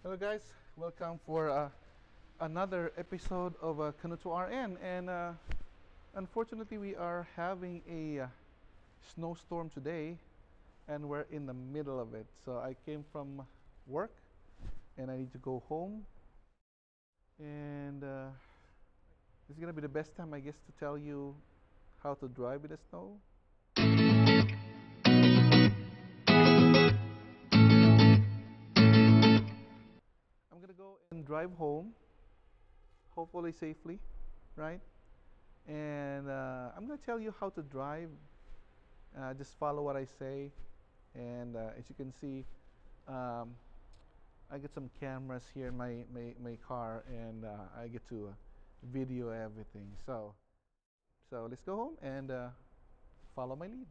Hello guys, welcome for another episode of Kanuto RN, and unfortunately we are having a snowstorm today and we're in the middle of it. So I came from work and I need to go home, and this is gonna be the best time, I guess, to tell you how to drive in the snow. I'm gonna go and drive home, hopefully safely, right? And I'm gonna tell you how to drive. Just follow what I say, and as you can see, um, I get some cameras here in my car, and I get to video everything. So let's go home and follow my lead.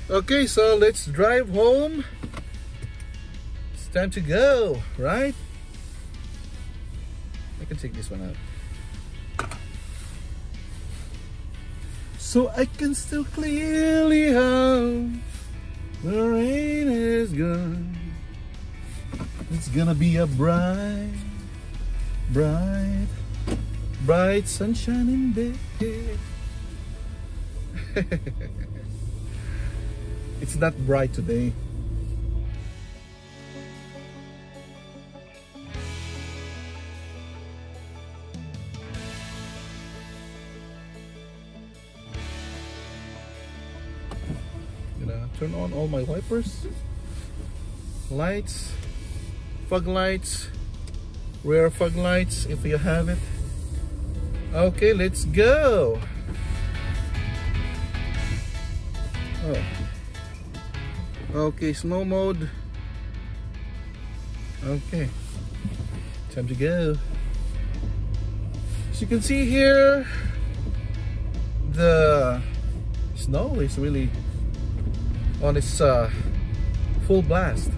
Okay, so let's drive home. It's time to go, right? I can take this one out, so I can still clearly how the rain is gone. It's gonna be a bright sunshine day. It's not bright today. Gonna turn on all my wipers, lights, fog lights, rear fog lights if you have it. Okay, let's go. Oh. Okay, snow mode. Okay, time to go. As you can see here, the snow is really on its full blast,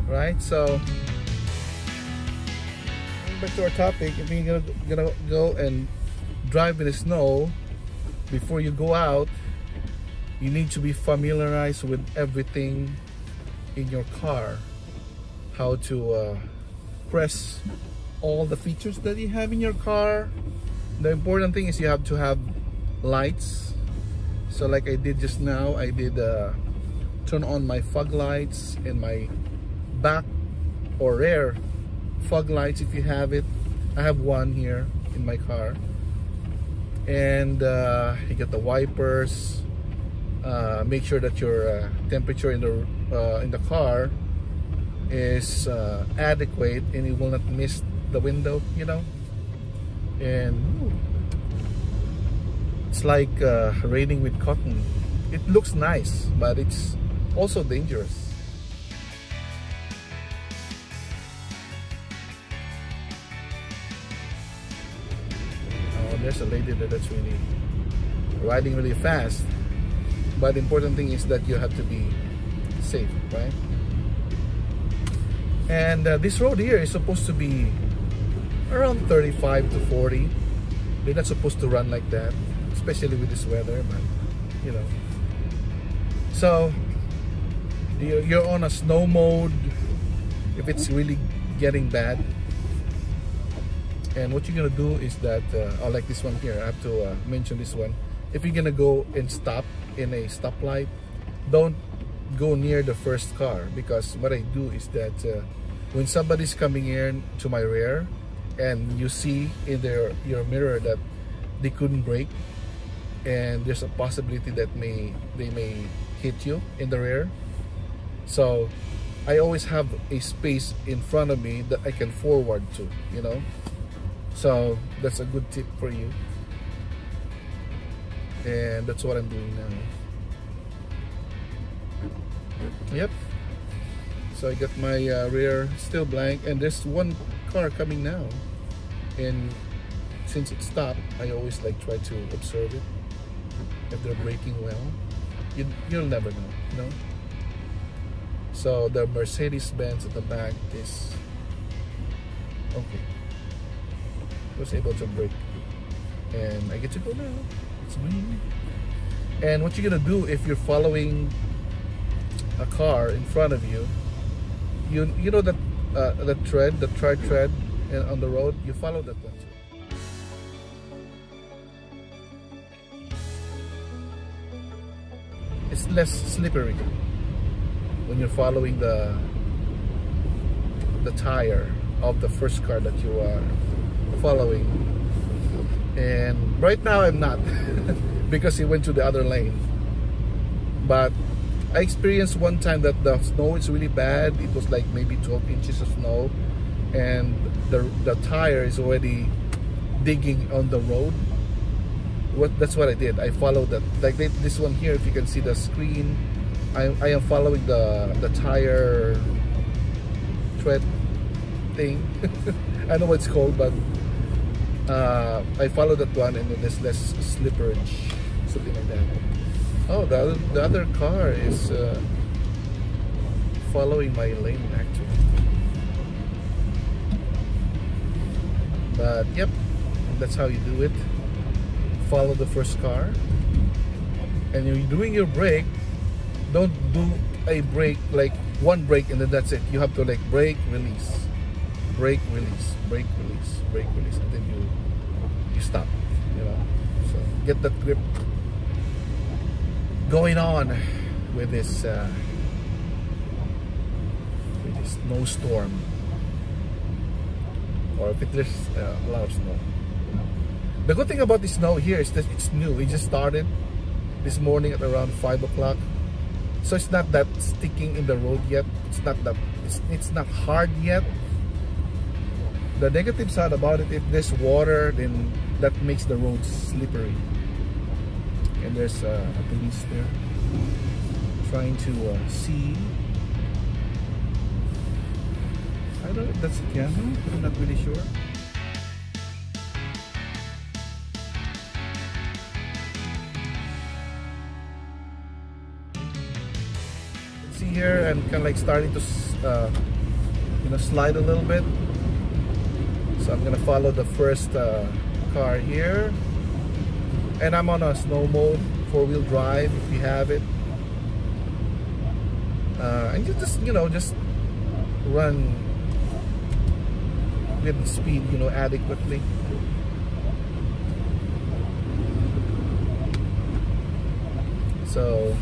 right? So back to our topic. If you're gonna go and drive in the snow, before you go out, you need to be familiarized with everything in your car. How to press all the features that you have in your car. The important thing is you have to have lights. So like I did just now, I did turn on my fog lights and my back or rear fog lights if you have it. I have one here in my car. And you get the wipers. Make sure that your temperature in the car is adequate and you will not miss the window, you know. And it's like raining with cotton. It looks nice, but it's also dangerous. Oh, there's a lady that's really riding really fast. But the important thing is that you have to be safe, right? And this road here is supposed to be around 35 to 40. They're not supposed to run like that, especially with this weather, but you know. So you're on a snow mode if it's really getting bad. And what you're gonna do is that, like this one here, I have to mention this one. If you're gonna go and stop in a stoplight, don't go near the first car, because what I do is that when somebody's coming in to my rear and you see in your mirror that they couldn't brake and there's a possibility that they may hit you in the rear, so I always have a space in front of me that I can forward to, you know. So that's a good tip for you. And that's what I'm doing now. Yep. So I got my rear still blank, and there's one car coming now. And since it stopped, I always like try to observe it. If they're braking well, you'll never know, you know. So the Mercedes-Benz at the back is okay. Was able to brake, and I get to go now. It's me. And what you're gonna do if you're following a car in front of you, you know that the tread, the tri-tread on the road, you follow that one too. It's less slippery when you're following the tire of the first car that you are following. And right now I'm not because he went to the other lane. But I experienced one time that the snow is really bad. It was like maybe 12 inches of snow, and the tire is already digging on the road. That's what I did. I followed that, like this one here. If you can see the screen, I am following the tire tread thing. I don't know what it's called, but I follow that one, and then there's less slipperage, something like that. Oh, the other car is following my lane actually. But yep, that's how you do it. Follow the first car, and you're doing your brake. Don't do a brake like one brake and then that's it. You have to like brake, release, brake, release, brake, release, brake, release, and then you stop, you know. So get that grip going on with this snowstorm, or if there's a lot of snow. The good thing about the snow here is that it's new. It just started this morning at around 5 o'clock, so it's not that sticking in the road yet. It's not that it's not hard yet. The negative side about it, if there's water, then that makes the road slippery. And there's a police there trying to see. I don't know if that's a camera. I'm not really sure. See here, and kind of like starting to you know, slide a little bit. So I'm gonna follow the first car here, and I'm on a snow mode, 4-wheel drive if you have it. And you just, you know, just run with speed, you know, adequately. So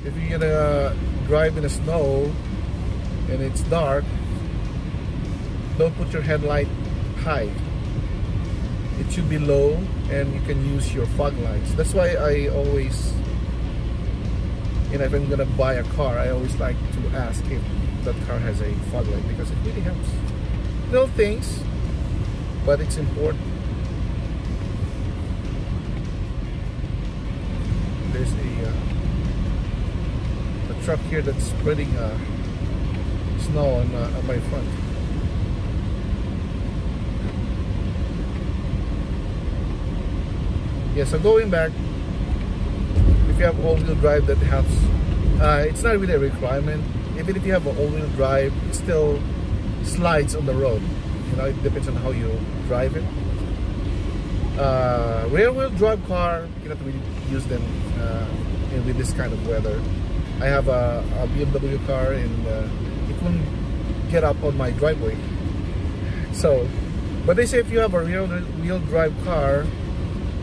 if you're gonna drive in the snow and it's dark, don't put your headlight high. It should be low, and you can use your fog lights. That's why I always, you know, if I'm gonna buy a car, I always like to ask if that car has a fog light, because it really helps. Little things, but it's important. There's a truck here that's spreading snow on my front. Yeah, so going back, if you have all-wheel drive, that helps. It's not really a requirement. Even if you have an all-wheel drive, it still slides on the road. You know, it depends on how you drive it. Rear-wheel drive car, you cannot really use them with this kind of weather. I have a BMW car, and it wouldn't get up on my driveway. So, but they say if you have a rear-wheel drive car,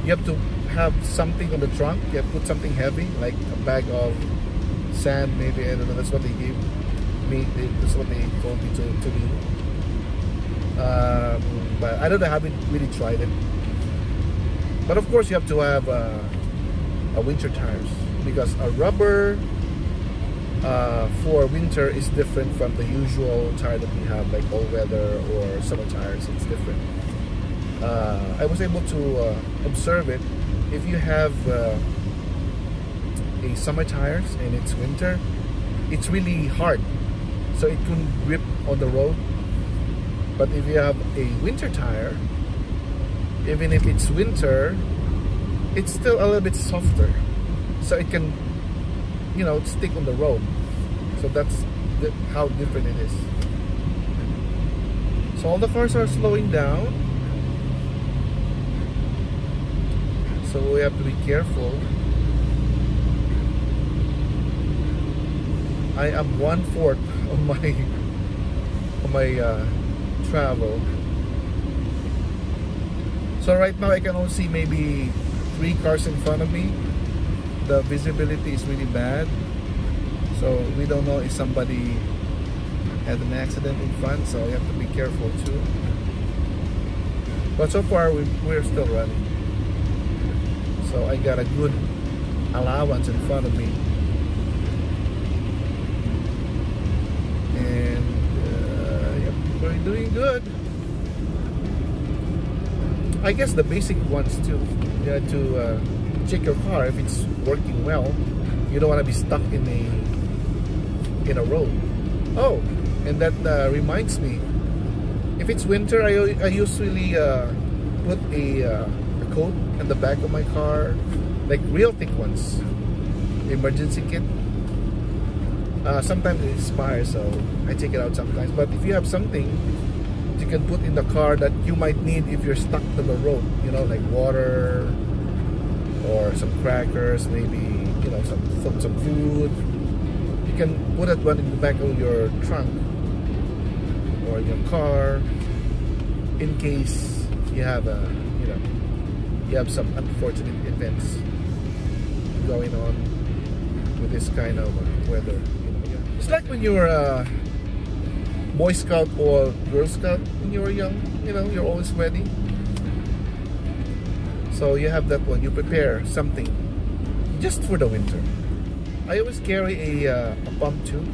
you have to have something on the trunk. You have to put something heavy, like a bag of sand, maybe. I don't know, that's what they give. That's what they told me to do. But I don't know, I haven't really tried it. But of course, you have to have a winter tires, because a rubber for winter is different from the usual tire that we have, like all weather or summer tires. It's different. I was able to observe it. If you have a summer tires and it's winter, it's really hard, so it can grip on the road. But if you have a winter tire, even if it's winter, it's still a little bit softer, so it can, you know, stick on the road. So that's how different it is. So all the cars are slowing down, so we have to be careful. I am 1/4 of my travel. So right now I can only see maybe 3 cars in front of me. The visibility is really bad, so we don't know if somebody had an accident in front, so you have to be careful too. But so far we're still running, so I got a good allowance in front of me, and yep, we're doing good. I guess the basic ones too. You have to check your car if it's working well. You don't want to be stuck in a road. Oh, and that reminds me, if it's winter, I usually put a coat in the back of my car, like real thick ones, emergency kit. Sometimes it expires, so I take it out sometimes. But if you have something you can put in the car that you might need if you're stuck to the road, you know, like water or some crackers, maybe, you know, some food, you can put that one in the back of your trunk or your car, in case you have you have some unfortunate events going on with this kind of weather. You know, it's like when you're Boy Scout or Girl Scout when you were young, you know, you're always ready. So you have that one, you prepare something just for the winter. I always carry a pump too.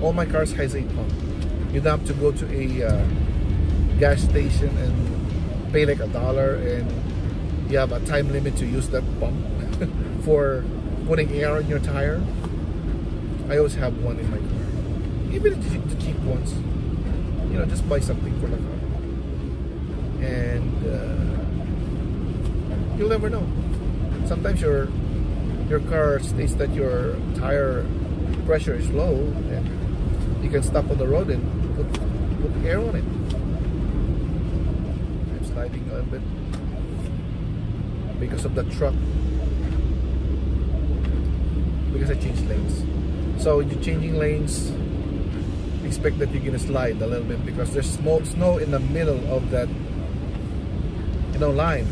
All my cars has a pump. You don't have to go to a gas station and pay like $1, and you have a time limit to use that pump for putting air in your tire. I always have one in my car. Even the cheap ones, you know, just buy something for the car, and you'll never know. Sometimes your car states that your tire pressure is low, and you can stop on the road and put air on it. I'm sliding a little bit because of the truck, because I changed lanes. So when you're changing lanes, expect that you're gonna slide a little bit, because there's snow in the middle of that, you know, line.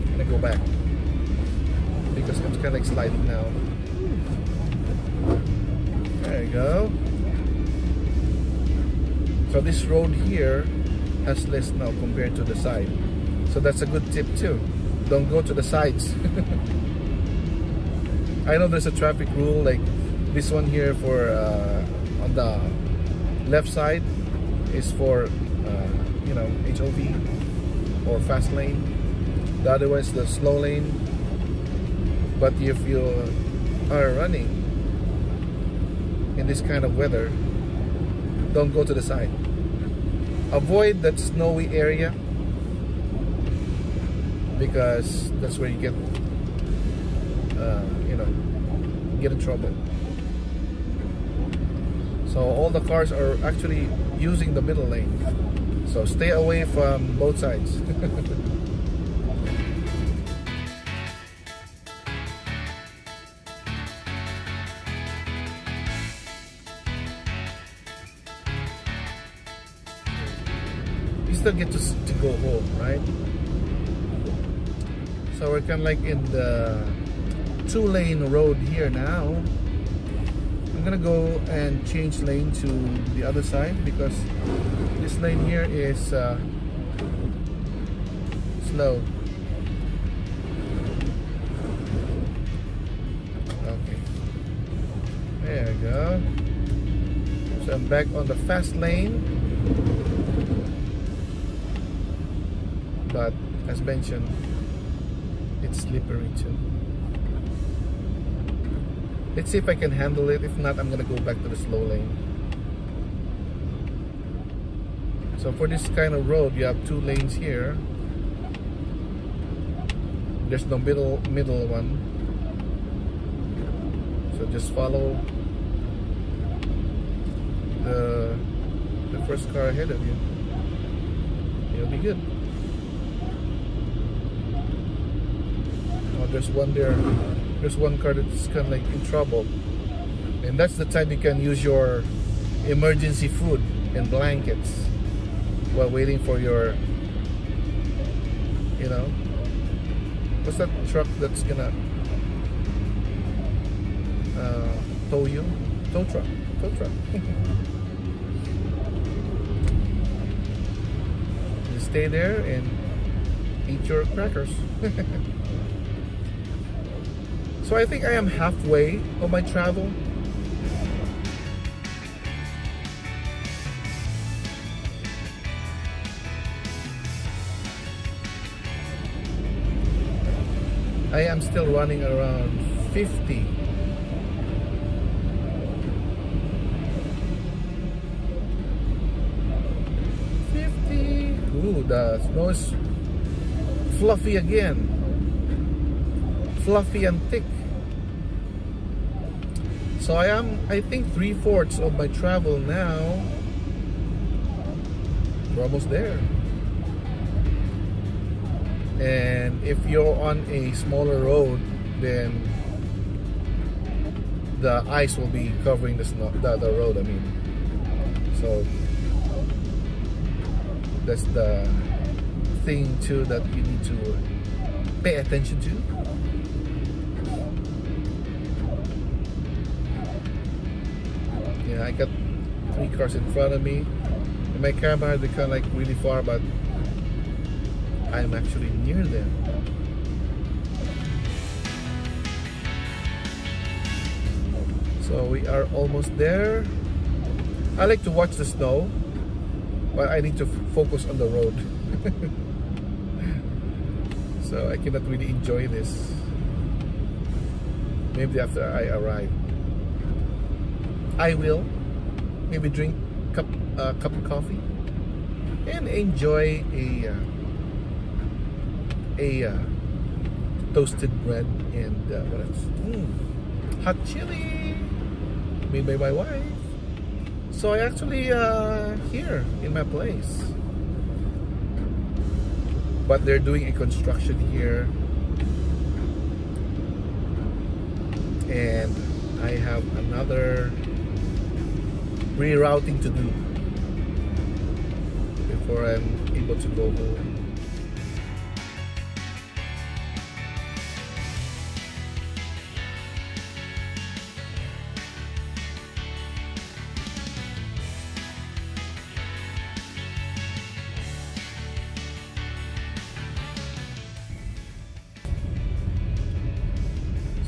I'm gonna go back because I'm kind of like sliding now. There you go. So this road here has less snow compared to the side, so that's a good tip too. Don't go to the sides. I know there's a traffic rule, like this one here for on the left side is for you know, HOV or fast lane. The other one is the slow lane. But if you are running in this kind of weather, don't go to the side. Avoid that snowy area, because that's where you get you know, get in trouble. So all the cars are actually using the middle lane, so stay away from both sides. You still get to go home, right? So we're kind of like in the 2-lane road here now. I'm gonna go and change lane to the other side because this lane here is slow. Okay, there we go. So I'm back on the fast lane, but as mentioned, it's slippery too. Let's see if I can handle it. If not, I'm gonna go back to the slow lane. So for this kind of road, you have 2 lanes here. There's no middle one. So just follow the first car ahead of you. You'll be good. Oh, there's one there. There's one car that's kind of like in trouble, and that's the time you can use your emergency food and blankets while waiting for your, you know, what's that truck that's gonna tow you? Tow truck. You stay there and eat your crackers. So I think I am halfway on my travel. I am still running around 50. Ooh, the snow is fluffy again. Fluffy and thick. So I am, I think, 3/4 of my travel now. We're almost there. And if you're on a smaller road, then the ice will be covering the snow, the road, I mean. So that's the thing too that you need to pay attention to. Yeah, I got 3 cars in front of me, and my camera, they kind of like really far, but I'm actually near them. So we are almost there. I like to watch the snow, but I need to focus on the road. So I cannot really enjoy this. Maybe after I arrive, I will maybe drink a cup of coffee and enjoy a toasted bread and what else? Hot chili made by my wife. So I actually here in my place, but they're doing a construction here, and I have another rerouting to do before I'm able to go home.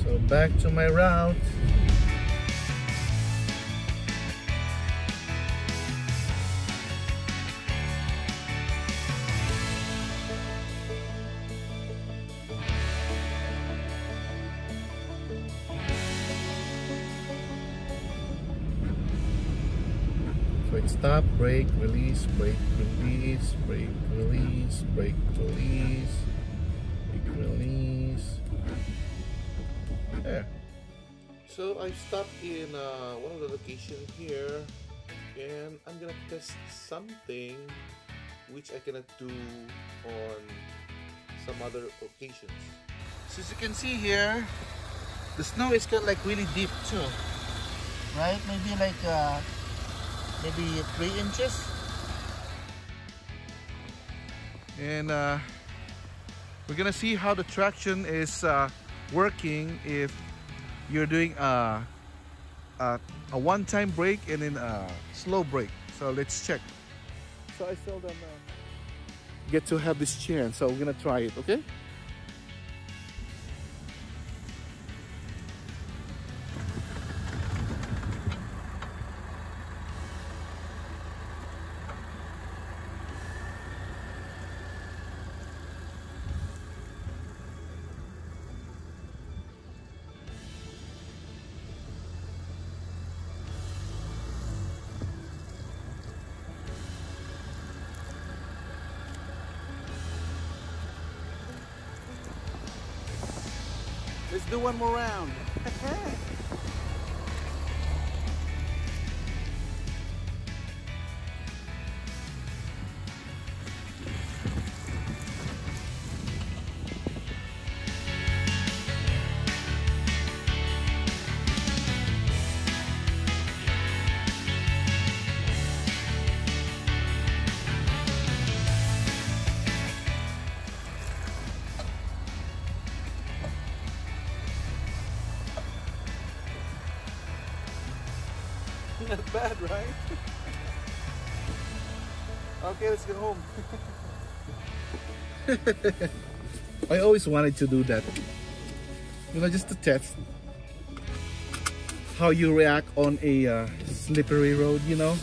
So back to my route. Stop, brake, release, brake, release, brake, release, brake, release, brake, release. There. So I stopped in one of the locations here, and I'm gonna test something which I cannot do on some other occasions. So as you can see here, the snow is kind of like really deep too, right? Maybe like maybe 3 inches, and we're gonna see how the traction is working if you're doing a one-time brake and then a slow brake. So let's check. So I seldom get to have this chance, so we're gonna try it, okay? Let's do one more round. Not bad, right? Okay, let's get home. I always wanted to do that. You know, just to test how you react on a slippery road, you know.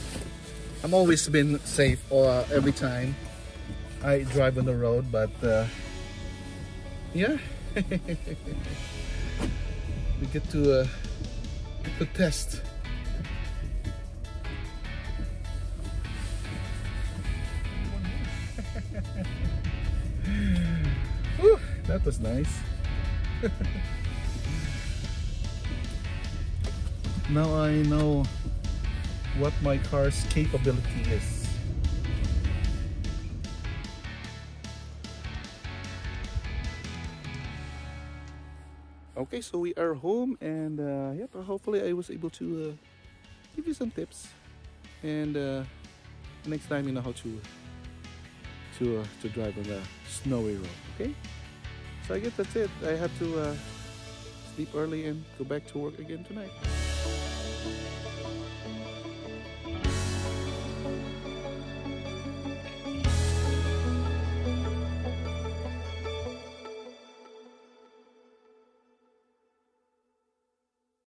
I'm always been safe every time I drive on the road, but yeah. We get to test. Whew, that was nice. Now I know what my car's capability is. Okay, so we are home, and yep, hopefully I was able to give you some tips, and next time you know how to drive on a snowy road. Okay, so I guess that's it. I have to sleep early and go back to work again tonight.